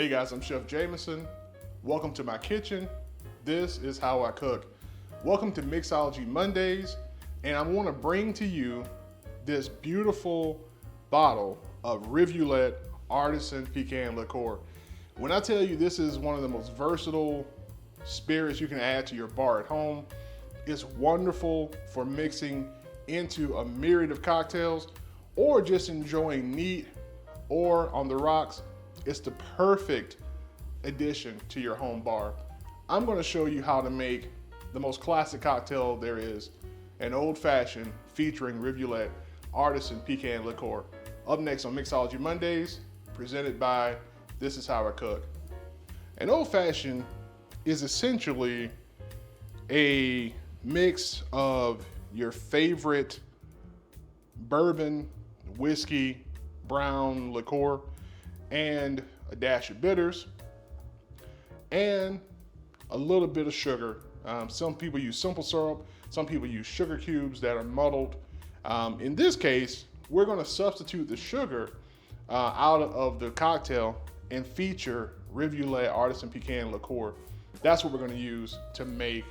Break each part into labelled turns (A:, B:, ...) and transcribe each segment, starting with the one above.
A: Hey guys, I'm Chef Jamison. Welcome to my kitchen. This is how I cook. Welcome to Mixology Mondays, and I want to bring to you this beautiful bottle of Rivulet Artisan Pecan Liqueur. When I tell you this is one of the most versatile spirits you can add to your bar at home, it's wonderful for mixing into a myriad of cocktails or just enjoying neat or on the rocks. It's the perfect addition to your home bar. I'm going to show you how to make the most classic cocktail there is, an old fashioned featuring Rivulet Artisan Pecan Liqueur. Up next on Mixology Mondays, presented by This Is How I Cook. An old fashioned is essentially a mix of your favorite bourbon, whiskey, brown liqueur, and a dash of bitters, and a little bit of sugar. Some people use simple syrup, some people use sugar cubes that are muddled. In this case, we're gonna substitute the sugar out of the cocktail and feature Rivulet Artisan Pecan Liqueur. That's what we're gonna use to make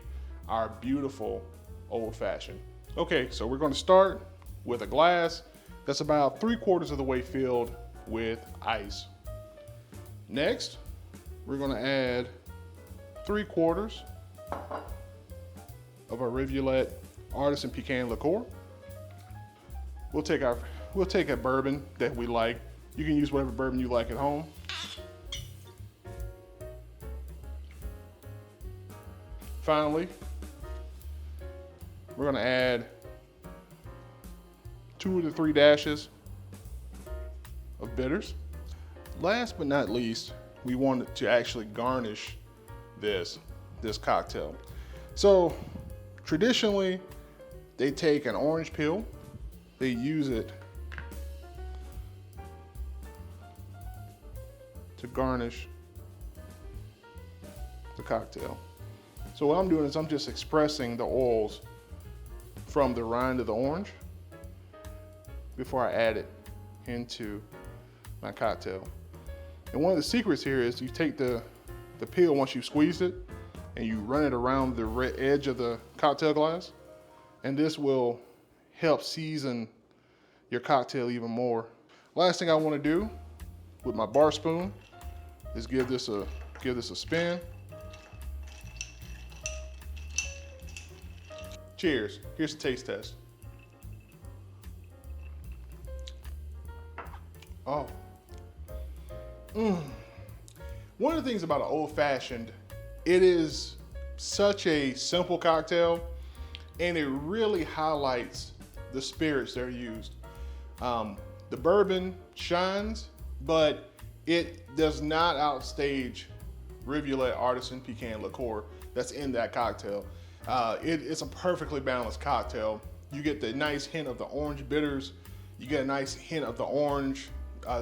A: our beautiful old fashioned. Okay, so we're gonna start with a glass that's about 3/4 of the way filled with ice. Next, we're gonna add 3/4 of our Rivulet Artisan Pecan Liqueur. We'll take a bourbon that we like. You can use whatever bourbon you like at home. Finally, we're gonna add 2 to 3 dashes of bitters. Last but not least, we wanted to actually garnish this cocktail. So traditionally, they take an orange peel, they use it to garnish the cocktail. So what I'm doing is I'm just expressing the oils from the rind of the orange before I add it into my cocktail. And one of the secrets here is you take the peel once you've squeezed it and you run it around the edge of the cocktail glass, and this will help season your cocktail even more. Last thing I want to do with my bar spoon is give this a spin. Cheers. Here's the taste test. Oh. One of the things about an old fashioned, it is such a simple cocktail and it really highlights the spirits that are used. The bourbon shines, but it does not outstage Rivulet Artisan Pecan Liqueur that's in that cocktail. It's a perfectly balanced cocktail. You get the nice hint of the orange bitters, you get a nice hint of the orange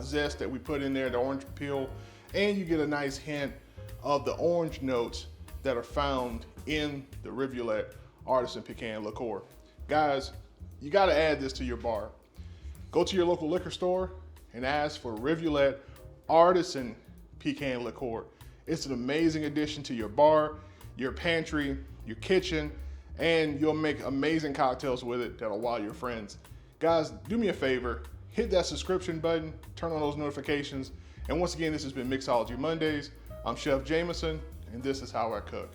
A: zest that we put in there, the orange peel, and you get a nice hint of the orange notes that are found in the Rivulet Artisan Pecan Liqueur. Guys, you gotta add this to your bar. Go to your local liquor store and ask for Rivulet Artisan Pecan Liqueur. It's an amazing addition to your bar, your pantry, your kitchen, and you'll make amazing cocktails with it that'll wow your friends. Guys, do me a favor, hit that subscription button, turn on those notifications, and once again, this has been Mixology Mondays. I'm Chef Jamison, and this is how I cook.